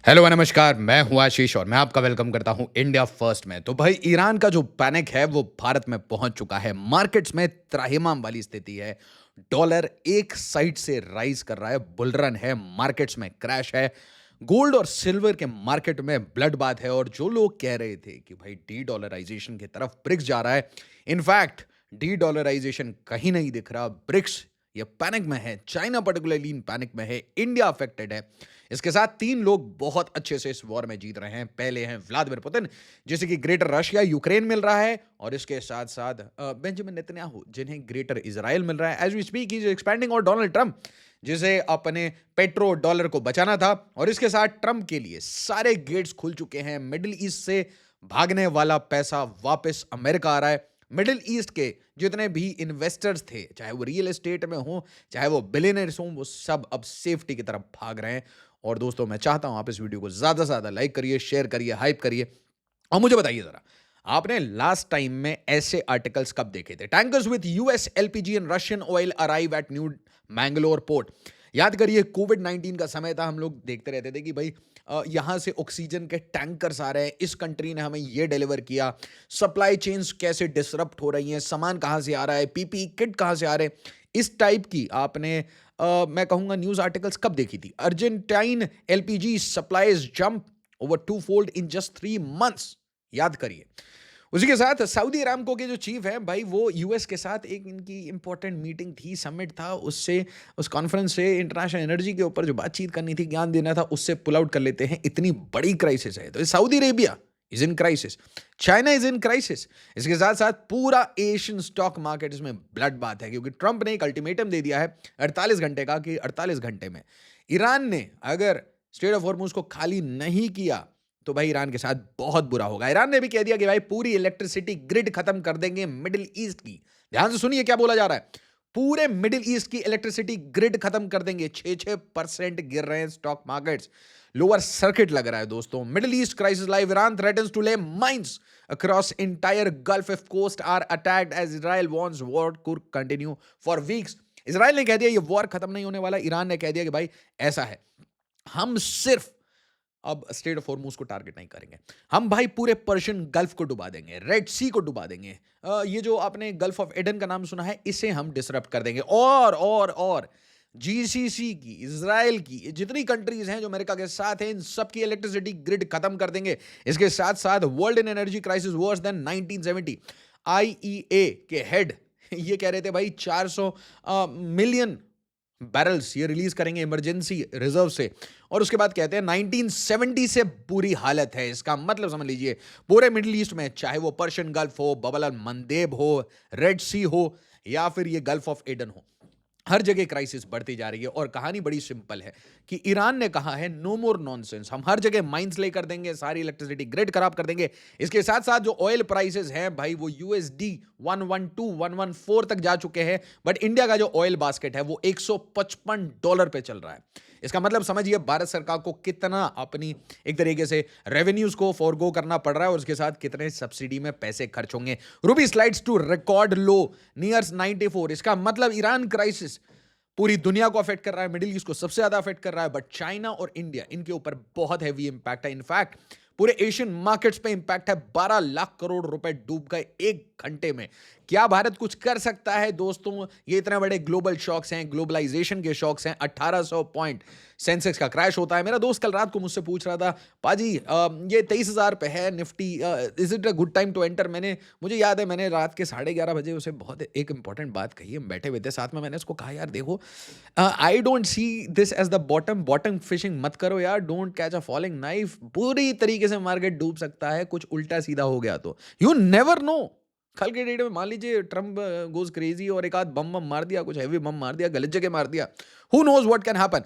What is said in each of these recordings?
Hello नमस्कार, मैं हूँ आशीष और मैं आपका वेलकम करता हूँ इंडिया फर्स्ट में। तो भाई ईरान का जो पैनिक है वो भारत में पहुंच चुका है। मार्केट्स में त्राहिमाम वाली स्थिति है। डॉलर एक साइड से राइज कर रहा है, बुल रन है, मार्केट्स में क्रैश है। गोल्ड और सिल्वर के मार्केट में ब्लड बाथ है। और जो लोग कह रहे थे कि भाई डी डॉलराइजेशन की तरफ ब्रिक्स जा रहा है, इनफैक्ट डी डॉलराइजेशन कहीं नहीं दिख रहा। ब्रिक्स ये पैनिक में है, चाइना पर्टिकुलरली इन पैनिक में है, इंडिया अफेक्टेड है। इसके साथ तीन लोग बहुत अच्छे से इस वॉर में जीत रहे हैं। पहले हैं व्लादिमीर पुतिन, जिसे कि ग्रेटर रशिया यूक्रेन मिल रहा है, और इसके साथ साथ बेंजामिन नेतन्याहू, जिन्हें ग्रेटर इजराइल मिल रहा है। As we speak he is expanding, और डोनाल्ड ट्रंप, जिसे अपने पेट्रो डॉलर को बचाना था। और इसके साथ ट्रंप के लिए सारे गेट्स खुल चुके हैं। मिडिल ईस्ट से भागने वाला पैसा वापस अमेरिका आ रहा है। मिडिल ईस्ट के जितने भी इन्वेस्टर्स थे, चाहे वो रियल एस्टेट में हो, चाहे वो बिलियनर्स हों, वो सब अब सेफ्टी की तरफ भाग रहे हैं। और दोस्तों, मैं चाहता हूं आप इस वीडियो को ज्यादा से ज्यादा लाइक करिए, शेयर करिए, हाइप करिए। और मुझे बताइए जरा, आपने लास्ट टाइम में ऐसे आर्टिकल्स कब देखे थे? Tankers with US LPG and Russian oil arrive at new Mangalore port. याद करिए, कोविड 19 का समय था। हम लोग देखते रहते थे कि भाई यहां से ऑक्सीजन के टैंकर्स आ रहे हैं, इस कंट्री ने हमें ये डिलीवर किया। सप्लाई चेन्स कैसे डिसरप्ट हो रही हैं, सामान कहां से आ रहा है, पीपी किट कहां से आ रहे हैं। इस टाइप की आपने मैं कहूंगा न्यूज आर्टिकल्स कब देखी थी? Argentine LPG supplies jump over two fold in just 3 months. याद करिए। उसी के साथ सऊदी अरामको के जो चीफ हैं भाई, वो यूएस के साथ एक इनकी इंपॉर्टेंट मीटिंग थी, समिट था, उससे उस कॉन्फ्रेंस से इंटरनेशनल एनर्जी के ऊपर जो बातचीत करनी थी, ज्ञान देना था, उससे पुल आउट कर लेते हैं। इतनी बड़ी क्राइसिस है। तो Saudi Arabia is in crisis, China is in crisis. इसके साथ साथ पूरा एशियन स्टॉक मार्केट इसमें ब्लड बात है, क्योंकि ट्रंप ने एक अल्टीमेटम दे दिया है 48 घंटे का, कि 48 घंटे में ईरान ने अगर स्ट्रेट ऑफ हॉर्मुज को खाली नहीं किया तो भाई ईरान के साथ बहुत बुरा होगा। ईरान ने भी कह दिया कि भाई पूरी इलेक्ट्रिसिटी ग्रिड खत्म कर देंगे मिडिल ईस्ट की। ध्यान से सुनिए क्या बोला जा रहा है। पूरे मिडिल ईस्ट की इलेक्ट्रिसिटी ग्रिड खत्म कर देंगे। 6% गिर रहे हैं स्टॉक मार्केट्स। लोअर सर्किट लग रहा है दोस्तों। Middle East crisis live, Iran threatens to lay mines across entire Gulf if coast are attacked as Israel warns war could continue for weeks। Israel ने कह दिया ये वॉर खत्म नहीं होने वाला। ईरान ने कह दिया कि भाई ऐसा है, हम सिर्फ अब स्टेट ऑफ हॉर्मुज को टारगेट नहीं करेंगे, हम भाई पूरे पर्शियन गल्फ को डुबा देंगे, रेड सी को डुबा देंगे। ये जो आपने गल्फ ऑफ एडन का नाम सुना है, इसे हम डिसरप्ट कर देंगे। और जीसीसी की, इसराइल की, जितनी कंट्रीज हैं जो अमेरिका के साथ हैं, इन सबकी इलेक्ट्रिसिटी ग्रिड खत्म कर देंगे। इसके साथ साथ world in energy crisis worse than 1970। IEA के हेड ये कह रहे थे भाई 400 मिलियन बैरल्स ये रिलीज करेंगे इमरजेंसी रिजर्व से। और उसके बाद कहते हैं 1970 से बुरी हालत है। इसका मतलब समझ लीजिए, पूरे मिडिल ईस्ट में, चाहे वो पर्शियन गल्फ हो, बबल अल मंदेब हो, रेड सी हो, या फिर ये गल्फ ऑफ एडन हो, हर जगह क्राइसिस बढ़ती जा रही है। और कहानी बड़ी सिंपल है कि ईरान ने कहा है नो मोर नॉनसेंस, हम हर जगह माइंस लेकर देंगे, सारी इलेक्ट्रिसिटी ग्रिड खराब कर देंगे। इसके साथ साथ जो ऑयल प्राइसेस हैं भाई, वो यूएसडी 112 114 तक जा चुके हैं। बट इंडिया का जो ऑयल बास्केट है वो $155 पे चल रहा है। इसका मतलब समझिए भारत सरकार को कितना अपनी एक तरीके से रेवेन्यूज को फॉरगो करना पड़ रहा है, और उसके साथ कितने सब्सिडी में पैसे खर्च होंगे। Rupee slides to record low nears 94। इसका मतलब ईरान क्राइसिस पूरी दुनिया को अफेक्ट कर रहा है, मिडिल ईस्ट को सबसे ज्यादा अफेक्ट कर रहा है। बट चाइना और इंडिया, इनके ऊपर बहुत हैवी इंपैक्ट है। इनफैक्ट पूरे एशियन मार्केट्स पे इंपैक्ट है। 12 लाख करोड़ रुपए डूब गए 1 घंटे में। क्या भारत कुछ कर सकता है दोस्तों? ये इतने बड़े ग्लोबल शॉक्स हैं, ग्लोबलाइजेशन के शॉक्स हैं। 1800 पॉइंट सेंसेक्स का क्रैश होता है। मेरा दोस्त कल रात को मुझसे पूछ रहा था, पाजी ये 23,000 पे है Nifty, is it a good time to enter? मुझे याद है, मैंने रात के 11:30 बजे उसे बहुत एक इंपॉर्टेंट बात कही। हम बैठे हुए थे साथ में, मैंने उसको कहा यार देखो, I don't see this as the bottom. Bottom fishing मत करो यार, don't catch a falling knife. पूरी तरीके से मार्केट डूब सकता है, कुछ उल्टा सीधा हो गया तो यू नेवर नो। कल के डेट में मान लीजिए ट्रम्प गोज क्रेजी और एक आध बम बम मार दिया, कुछ हैवी बम मार दिया, गलत जगह मार दिया, who knows what can happen.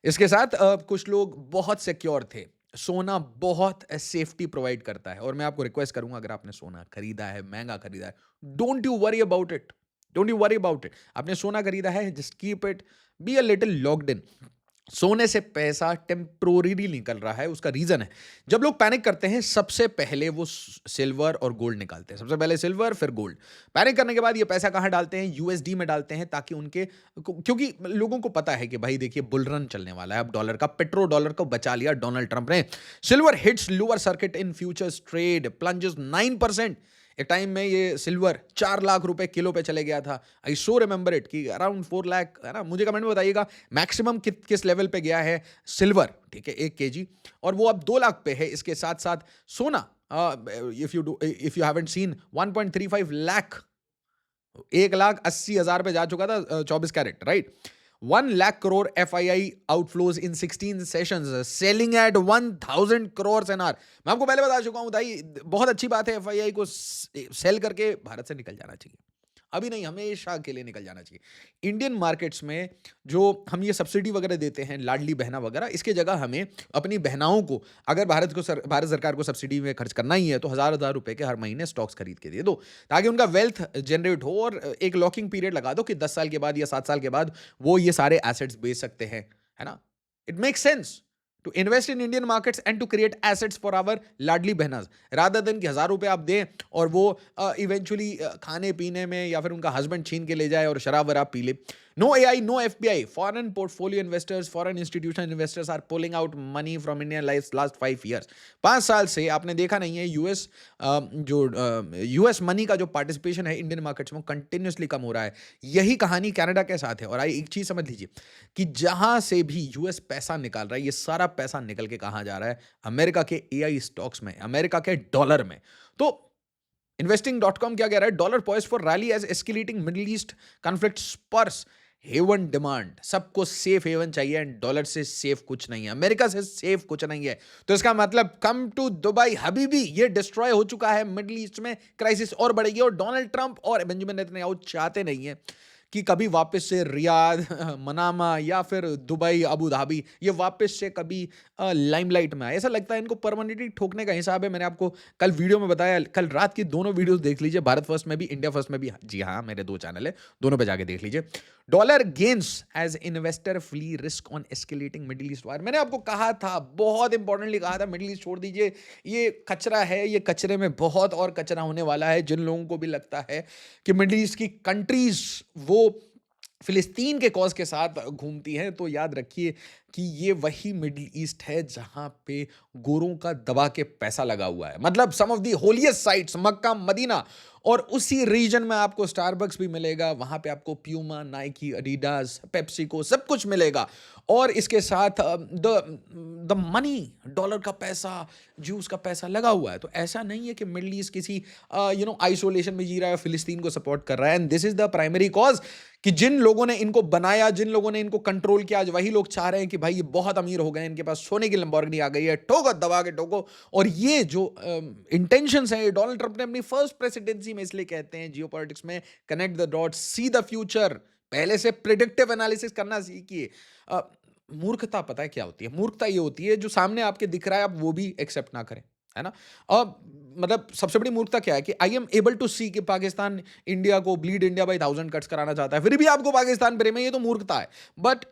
इसके साथ कुछ लोग बहुत सिक्योर थे। सोना बहुत सेफ्टी प्रोवाइड करता है, और मैं आपको रिक्वेस्ट करूंगा, अगर आपने सोना खरीदा है, महंगा खरीदा है, don't you worry about it, don't you worry about it. आपने सोना खरीदा है, just keep it, be a little locked in. सोने से पैसा टेम्पोररी निकल रहा है। उसका रीजन है, जब लोग पैनिक करते हैं सबसे पहले वो सिल्वर और गोल्ड निकालते हैं। सबसे पहले सिल्वर, फिर गोल्ड। पैनिक करने के बाद ये पैसा कहां डालते हैं? यूएसडी में डालते हैं, ताकि उनके क्योंकि लोगों को पता है कि भाई देखिए बुल रन चलने वाला है अब डॉलर का। पेट्रो डॉलर को बचा लिया डोनाल्ड ट्रंप ने। Silver hits lower circuit in futures trade, plunges 9%। एक टाइम में ये सिल्वर 4 लाख रुपए किलो पे चले गया था। आई सो रिमेंबर इट कि अराउंड 4 लाख, है ना। मुझे कमेंट में बताइएगा मैक्सिमम किस लेवल पे गया है सिल्वर, ठीक है, 1 केजी, और वो अब 2 लाख पे है। इसके साथ साथ सोना, if you haven't seen, 1.35 lakh, 1,80,000 पे जा चुका था 24 carat, right. 1 lakh crore FII outflows in 16 sessions, selling at 1,000 crores N R. मैं आपको पहले बता चुका हूं भाई, बहुत अच्छी बात है FII को सेल करके भारत से निकल जाना चाहिए। अभी नहीं, हमेशा के लिए निकल जाना चाहिए। इंडियन मार्केट्स में जो हम ये सब्सिडी वगैरह देते हैं, लाडली बहना वगैरह, इसके जगह हमें अपनी बहनाओं को, अगर भारत सरकार को सब्सिडी में खर्च करना ही है, तो हजार रुपए के हर महीने स्टॉक्स खरीद के दे दो, ताकि उनका वेल्थ जनरेट हो। और एक लॉकिंग पीरियड लगा दो कि 10 साल के बाद या 7 साल के बाद वो ये सारे एसेट्स बेच सकते हैं, है ना। It makes sense to invest in Indian markets and to create assets for our Ladli बहनाज, रादर देन कि 1,000 रुपए आप दें और वो इवेंचुअली खाने पीने में या फिर उनका हस्बैंड छीन के ले जाए और शराब वराब पी ले। No AI, no FPI, foreign portfolio investors, foreign institutional investors are pulling out money from Indian last 5 years। 5 साल से आपने देखा नहीं है यूएस मनी का जो पार्टिसिपेशन है इंडियन मार्केट्स में कंटिन्यूसली कम हो रहा है। यही कहानी कनाडा के साथ है। और एक चीज समझ लीजिए कि जहां से भी यूएस पैसा निकाल रहा है, ये सारा पैसा निकल के कहां जा रहा है? अमेरिका के AI स्टॉक्स में, अमेरिका के डॉलर में। तो investing.com क्या कह रहा है? Dollar poised for rally as escalating Middle East conflict spurs haven demand. सबको सेफ हेवन चाहिए, एंड डॉलर से सेफ कुछ नहीं है, अमेरिका से सेफ कुछ नहीं है। तो इसका मतलब कम टू दुबई हबीबी, ये डिस्ट्रॉय हो चुका है। मिडिल ईस्ट में क्राइसिस और बढ़ेगी, और डोनाल्ड ट्रंप और बेंजामिन नेतन्याहू चाहते नहीं है कि कभी वापस से रियाद, मनामा या फिर दुबई, अबू धाबी, ये वापस से कभी लाइमलाइट में आए। ऐसा लगता है इनको परमानेंटली ठोकने का हिसाब है। मैंने आपको कल वीडियो में बताया, कल रात की दोनों वीडियोस देख लीजिए, भारत फर्स्ट में भी, इंडिया फर्स्ट में भी। जी हाँ, मेरे 2 चैनल है, दोनों पे जाके देख लीजिए। Dollar gains as investor flee risk on escalating Middle East war. मैंने आपको कहा था, बहुत इंपॉर्टेंटली कहा था, मिडिल ईस्ट छोड़ दीजिए, ये कचरा है, ये कचरे में बहुत और कचरा होने वाला है। जिन लोगों को भी लगता है कि मिडिल ईस्ट की कंट्रीज वो फिलिस्तीन के कॉज के साथ घूमती हैं, तो याद रखिए कि ये वही मिडिल ईस्ट है जहां पे गोरों का दबा के पैसा लगा हुआ है। मतलब some of the holiest sites, Mecca, Medina, और उसी रीजन में आपको स्टारबक्स भी मिलेगा। वहां पे आपको प्यूमा, नाइकी, एडिडास, पेप्सिको सब कुछ मिलेगा। और इसके साथ द मनी, डॉलर का पैसा, जूस का पैसा लगा हुआ है। तो ऐसा नहीं है कि मिडिल ईस्ट किसी आइसोलेशन में जी रहा है, फिलिस्तीन को सपोर्ट कर रहा है। And this is the primary cause कि जिन लोगों ने इनको बनाया, जिन लोगों ने इनको कंट्रोल किया, आज वही लोग चाह रहे हैं कि भाई ये बहुत अमीर हो गए, इनके पास सोने की लंबोर्गिनी आ गई है, ठोको, दबा के ठोको। और ये जो इंटेंशंस हैं, डोनाल्ड ट्रंप ने अपनी फर्स्ट प्रेसिडेंसी में इसलिए कहते हैं जियोपॉलिटिक्स में connect the dots, see the future. पहले से प्रिडिक्टिव एनालिसिस करना सीखिए। मूर्खता पता है क्या होती है? मूर्खता ये होती है जो सामने आपके दिख रहा है आप वो भी एक्सेप्ट ना करें, है ना। मतलब सबसे बड़ी मूर्खता क्या है कि आई एम एबल टू सी कि पाकिस्तान इंडिया को ब्लीड इंडिया बाई 1,000 कट्स कराना चाहता है, फिर भी आपको पाकिस्तान प्रेम है, ये तो मूर्खता है। बट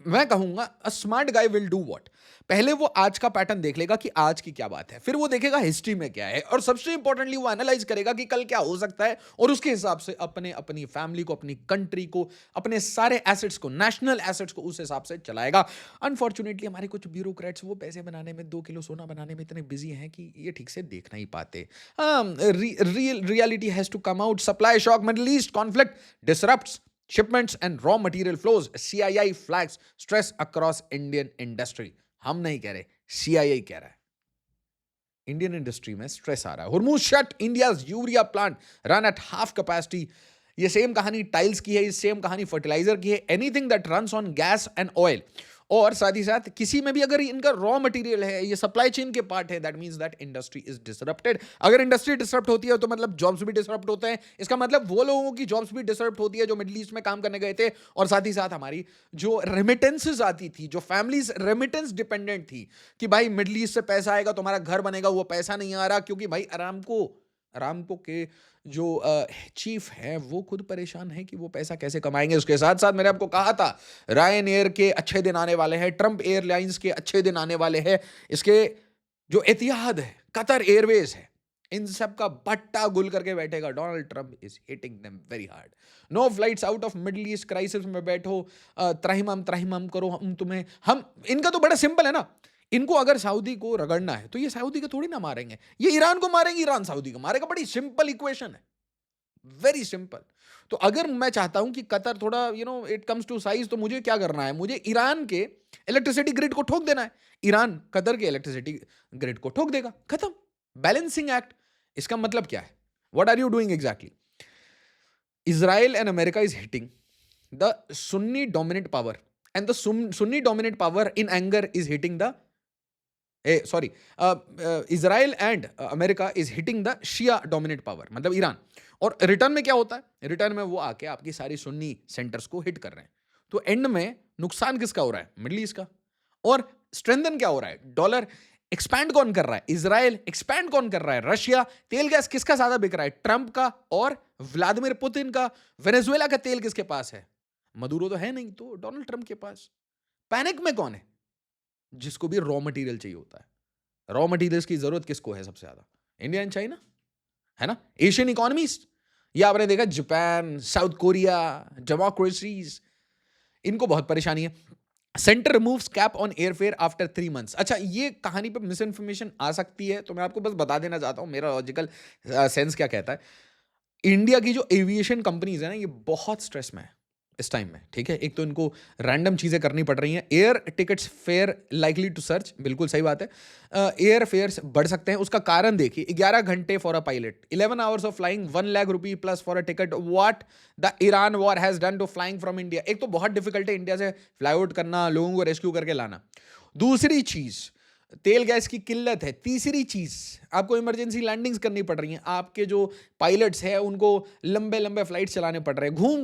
मैं कहूंगा a smart guy will do what, पहले वो आज का पैटर्न देख लेगा कि आज की क्या बात है, फिर वो देखेगा हिस्ट्री में क्या है, और सबसे इंपॉर्टेंटली वो एनालाइज करेगा कि कल क्या हो सकता है, और उसके हिसाब से अपनी फैमिली को, अपनी कंट्री को, अपने सारे एसेट्स को, नेशनल एसेट्स को उस हिसाब से चलाएगा। अनफॉर्चुनेटली हमारे कुछ ब्यूरोक्रेट्स वो पैसे बनाने में, 2 किलो सोना बनाने में इतने बिजी हैं कि ये ठीक से देख नहीं पाते। Reality has to come out. Supply shock, Middle East conflict disrupts shipments and raw material flows, CII flags stress across Indian industry। हम नहीं कह रहे, CII कह रहा है। इंडियन इंडस्ट्री में स्ट्रेस आ रहा है। Hormuz shut, India's urea plant run at half capacity. ये सेम कहानी टाइल्स की है, ये सेम कहानी फर्टिलाइजर की है। Anything that runs on gas and oil, और साथ ही साथ किसी में भी अगर इनका रॉ मटेरियल है, ये सप्लाई चेन के पार्ट है, that means that industry is disrupted. अगर इंडस्ट्री डिसरप्ट होती है तो मतलब जॉब्स भी डिसरप्ट होते हैं। इसका मतलब वो लोगों की जॉब्स भी डिसरप्ट होती है जो मिडिल ईस्ट में काम करने गए थे। और साथ ही साथ हमारी जो रेमिटेंसेज आती थी, जो फैमिलीज रेमिटेंस डिपेंडेंट थी कि भाई मिडिल ईस्ट से पैसा आएगा, तुम्हारा घर बनेगा, वो पैसा नहीं आ रहा क्योंकि भाई अरामको के जो चीफ हैं वो खुद परेशान हैं कि वो पैसा कैसे कमाएंगे। उसके साथ साथ मैंने आपको कहा था रायन एयर के अच्छे दिन आने वाले हैं, ट्रंप एयरलाइंस के अच्छे दिन आने वाले हैं, इसके जो एतिहाद है, कतर एयरवेज है, इन सब का बट्टा गुल करके बैठेगा। Donald Trump is hitting them very hard. No flights out of Middle East crisis में बैठो, त्राहिमाम त्राहिमाम करो, हम इनका तो बड़ा सिंपल है ना। इनको अगर सऊदी को रगड़ना है तो ये सऊदी को थोड़ी ना मारेंगे, ये ईरान को मारेंगे, ईरान सऊदी को मारेगा। बड़ी सिंपल इक्वेशन है, वेरी सिंपल। तो अगर मैं चाहता हूं कि कतर थोड़ा इट कम्स टू साइज, तो मुझे क्या करना है, मुझे ईरान के इलेक्ट्रिसिटी ग्रिड को ठोक देना है। ईरान कतर के इलेक्ट्रिसिटी ग्रिड को ठोक देगा, खत्म। Balancing act. इसका मतलब क्या है? What are you doing exactly? Israel and America is hitting the Sunni dominant power, and the Sunni dominant power in anger is hitting the Israel and America is hitting the Shia dominant power, मतलब Iran. और return में क्या होता है? Return में वो आके आपकी सारी सुन्नी सेंटर्स को हिट कर रहे हैं। तो एंड में नुकसान किसका हो रहा है? मिडिल ईस्ट का। और स्ट्रेंथन क्या हो रहा है? डॉलर एक्सपैंड कौन कर रहा है? इजराइल। एक्सपैंड कौन कर रहा है? रशिया। तेल गैस किसका ज्यादा बिक रहा है? ट्रंप का और व्लादिमीर पुतिन का। वेनेजुएला का तेल किसके पास है? मदुरो तो है नहीं, तो डोनाल्ड ट्रंप के पास। पैनिक में कौन है? जिसको भी रॉ मटेरियल चाहिए होता है। रॉ मटेरियल्स की जरूरत किसको है सबसे ज्यादा? इंडिया एंड चाइना, है ना? एशियन इकोनॉमीज, या आपने देखा जापान, साउथ कोरिया, डेमोक्रेसीज, इनको बहुत परेशानी है। Centre removes cap on airfare after 3 months। अच्छा, ये कहानी पे मिस इन्फॉर्मेशन आ सकती है, तो मैं आपको बस बता देना चाहता हूं मेरा लॉजिकल सेंस क्या कहता है। इंडिया की जो एविएशन कंपनीज है ना, ये बहुत स्ट्रेस में है इस टाइम में, ठीक है। एक तो इनको रैंडम चीजें करनी पड़ रही हैं। Air tickets fare likely to surge, बिल्कुल सही बात है। एयर फेयर्स बढ़ सकते हैं। उसका कारण देखिए, 11 घंटे for a pilot, 11 hours of flying, 1 lakh rupee plus for a ticket. What the Iran war has done to flying from India. एक तो बहुत डिफिकल्ट है इंडिया से फ्लाई आउट करना, लोगों को रेस्क्यू करके लाना। दूसरी चीज, तेल गैस की किल्लत है। तीसरी चीज, आपको इमरजेंसी लैंडिंग्स करनी पड़ रही हैं। आपके जो पायलट्स हैं उनको लंबे लंबे फ्लाइट चलाने पड़ रहे हैं, घूम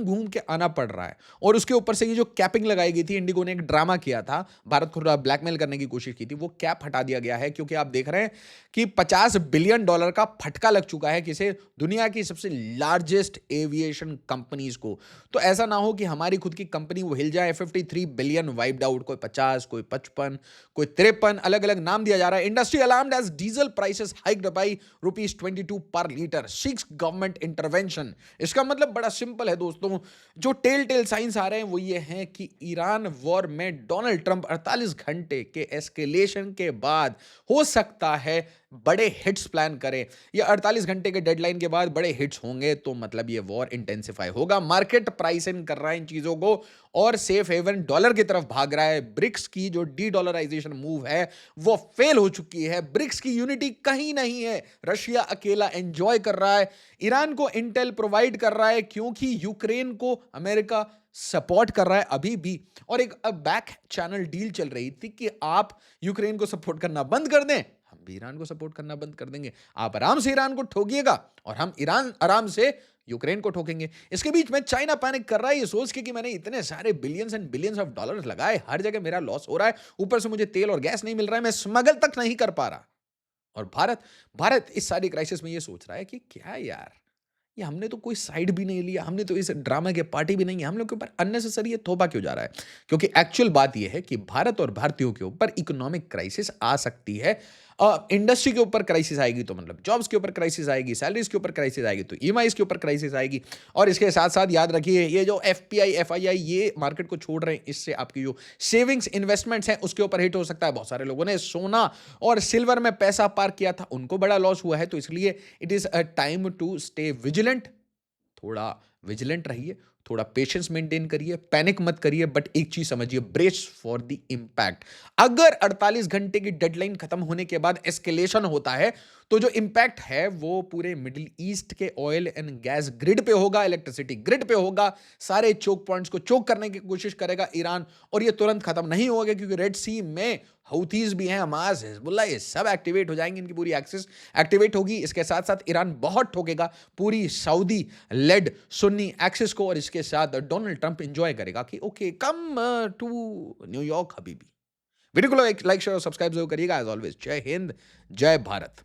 घूम के आना पड़ रहा है। और उसके ऊपर से ये जो कैपिंग लगाई गई थी, इंडिगो ने एक ड्रामा किया था, भारत को ब्लैकमेल करने की कोशिश की थी, वो कैप हटा दिया गया है। क्योंकि आप देख रहे हैं कि $50 बिलियन का फटका लग चुका है किसे? दुनिया की सबसे लार्जेस्ट एविएशन कंपनीज को। तो ऐसा ना हो कि हमारी खुद की कंपनी वो हिल जाए। 53 बिलियन वाइप्ड आउट, कोई 50, कोई 55, कोई 53, अलग अलग नाम दिया जा रहा है। Industry alarmed as diesel prices hiked by ₹22 per litre, 6 government intervention. इसका मतलब बड़ा सिंपल है दोस्तों, जो टेल साइंस आ रहे हैं वो ये हैं कि ईरान वॉर में डोनाल्ड ट्रंप 48 घंटे के एस्केलेशन के बाद हो सकता है बड़े हिट्स प्लान करे। ये 48 घंटे के डेडलाइन के बाद बड़े हिट्स होंगे, तो मतलब ये वॉर इंटेंसिफाई होगा। मार्केट प्राइस इन कर रहा है इन चीजों को और सेफ हेवन डॉलर की तरफ भाग रहा है। ब्रिक्स की जो डी डॉलराइजेशन मूव है वो फेल हो चुकी है। ब्रिक्स की यूनिटी कहीं नहीं है। रशिया अकेला एंजॉय कर रहा है, ईरान को इंटेल प्रोवाइड कर रहा है क्योंकि यूक्रेन को अमेरिका सपोर्ट कर रहा है अभी भी। और एक बैक चैनल डील चल रही थी कि आप यूक्रेन को सपोर्ट करना बंद कर दें, हम भी ईरान को सपोर्ट करना बंद कर देंगे। आप आराम से ईरान को ठोकिएगा और हम ईरान आराम से यूक्रेन को ठोकेंगे। इसके बीच में चाइना पैनिक कर रहा है ये सोच के कि मैंने इतने सारे billions and billions of dollars लगाए, हर जगह मेरा लॉस हो रहा है, ऊपर से मुझे तेल और गैस नहीं मिल रहा है, मैं स्मगल तक नहीं कर पा रहा। और भारत इस सारी क्राइसिस में ये सोच रहा है कि क्या यार, ये हमने तो कोई साइड भी नहीं लिया, हमने तो इस ड्रामा के पार्टी भी नहीं है, हम लोग के ऊपर अननेसेसरी ये थोपा क्यों जा रहा है? क्योंकि एक्चुअल बात ये है कि भारत और भारतीयों के ऊपर इकोनॉमिक क्राइसिस आ सकती है। इंडस्ट्री के ऊपर क्राइसिस आएगी तो मतलब जॉब्स के ऊपर क्राइसिस आएगी, सैलरीज के ऊपर क्राइसिस आएगी तो ईएमआईज के ऊपर क्राइसिस आएगी। और इसके साथ साथ याद रखिए, ये जो एफपीआई एफआईआई ये मार्केट को छोड़ रहे हैं, इससे आपकी जो सेविंग्स इन्वेस्टमेंट्स हैं उसके ऊपर हिट हो सकता है। बहुत सारे लोगों ने सोना और सिल्वर में पैसा पार्क किया था, उनको बड़ा लॉस हुआ है। तो इसलिए it is a time to stay vigilant. थोड़ा विजिलेंट रहिए, थोड़ा पेशेंस मेंटेन करिए, पैनिक मत करिए, बट एक चीज समझिए, ब्रेस फॉर द इंपैक्ट। अगर 48 घंटे की डेडलाइन खत्म होने के बाद एस्केलेशन होता है तो जो इंपैक्ट है वो पूरे मिडिल ईस्ट के ऑयल एंड गैस ग्रिड पे होगा, इलेक्ट्रिसिटी ग्रिड पे होगा। सारे चोक पॉइंट्स को चोक करने की कोशिश करेगा ईरान, और ये तुरंत खत्म नहीं होगा क्योंकि रेड सी में हouthis भी हैं, हमास, हिजबुल्लाह, ये सब एक्टिवेट हो जाएंगे, इनकी पूरी एक्सिस एक्टिवेट होगी। इसके साथ साथ ईरान बहुत ठोकेगा पूरी सऊदी लेड सुन्नी एक्सिस को, और इसके साथ डोनाल्ड ट्रंप एंजॉय करेगा कि ओके कम टू न्यूयॉर्क हबीबी। वीडियो को लाइक शेयर और सब्सक्राइब जरूर करिएगा। एज ऑलवेज, जय हिंद, जय भारत।